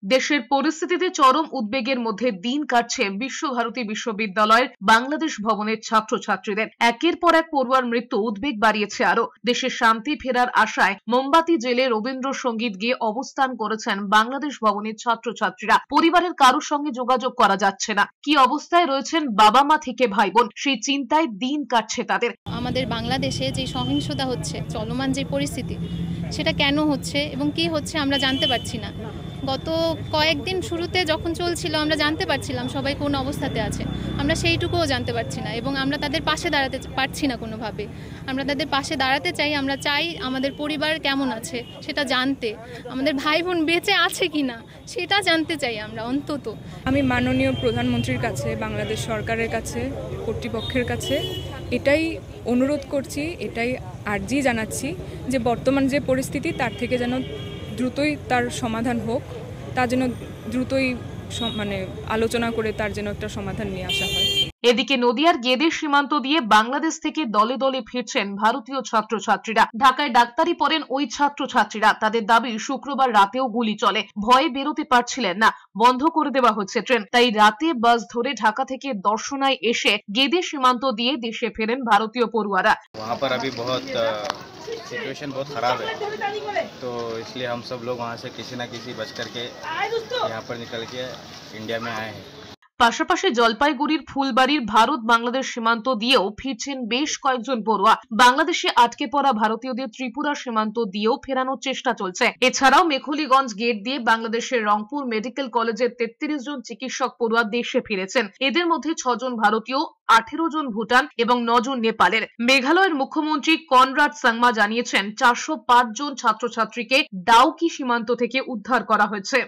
দেশের পরিস্থিতিতে চরম উদ্বেগের মধ্যে দিন কাটছে বিশ্বভারতী বিশ্ববিদ্যালয়ের বাংলাদেশ ভবনের ছাত্রছাত্রীদের। একের পর এক পড়ুয়ার মৃত্যু উদ্বেগ বাড়িয়েছে আরো। দেশে শান্তি ফেরার আশায় মোমবাতি জেলে রবীন্দ্রসঙ্গীত গেয়ে অবস্থান করেছেন বাংলাদেশ ভবনের ছাত্রছাত্রীরা। পরিবারের কারোর সঙ্গে যোগাযোগ করা যাচ্ছে না। কি অবস্থায় রয়েছেন বাবা মা থেকে ভাই বোন, সেই চিন্তায় দিন কাটছে তাদের। আমাদের বাংলাদেশে যে সহিংসতা হচ্ছে, চলমান যে পরিস্থিতি, সেটা কেন হচ্ছে এবং কি হচ্ছে আমরা জানতে পারছি না। গত কয়েকদিন শুরুতে যখন চলছিল আমরা জানতে পারছিলাম সবাই কোন অবস্থাতে আছে, আমরা সেইটুকুও জানতে পারছি না এবং আমরা তাদের পাশে দাঁড়াতে পারছি না কোনোভাবে। আমরা তাদের পাশে দাঁড়াতে চাই, আমরা চাই আমাদের পরিবার কেমন আছে সেটা জানতে, আমাদের ভাই বোন বেঁচে আছে কিনা সেটা জানতে চাই আমরা অন্তত। আমি মাননীয় প্রধানমন্ত্রীর কাছে, বাংলাদেশ সরকারের কাছে, কর্তৃপক্ষের কাছে এটাই অনুরোধ করছি, এটাই আর্জি জানাচ্ছি যে বর্তমান যে পরিস্থিতি তার থেকে যেন দ্রুতই তার সমাধান হোক, তার জন্য দ্রুতই আলোচনা করে তার যেন একটা সমাধান নিয়ে আসা হয়। এদিকে নদিয়ার গেদে সীমান্ত দিয়ে বাংলাদেশ থেকে দলে দলে ফিরছেন ভারতীয় ছাত্রছাত্রীরা। ঢাকায় ডাক্তারি পড়েন ওই ছাত্রছাত্রীরা। তাদের দাবি শুক্রবার রাতেও গুলি চলে, ভয়ে বেরোতে পারছিলেন না, বন্ধ করে দেওয়া হচ্ছে ট্রেন। তাই রাতে বাস ধরে ঢাকা থেকে দর্শনায় এসে গেদে সীমান্ত দিয়ে দেশে ফেরেন ভারতীয় পড়ুয়ারা। सिचुएशन बहुत ख़राब है, तो इसलिए हम सब लोग वहाँ से किसी न किसी बच करके यहाँ पर निकल के इंडिया में आए हैं। পাশাপাশি জলপাইগুড়ির ফুলবাড়ির ভারত বাংলাদেশ সীমান্ত দিয়েও ফিরছেন বেশ কয়েকজন পড়ুয়া। বাংলাদেশে আটকে পড়া ভারতীয়দের ত্রিপুরা সীমান্ত দিয়েও ফেরানোর চেষ্টা চলছে। এছাড়াও মেখলিগঞ্জ গেট দিয়ে বাংলাদেশের রংপুর মেডিকেল কলেজের 33 জন চিকিৎসক পড়ুয়া দেশে ফিরেছেন। এদের মধ্যে 6 জন ভারতীয়, 18 জন ভুটান এবং 9 জন নেপালের। মেঘালয়ের মুখ্যমন্ত্রী কনরাড সাংমা জানিয়েছেন 405 জন ছাত্রছাত্রীকে ডাউকি সীমান্ত থেকে উদ্ধার করা হয়েছে।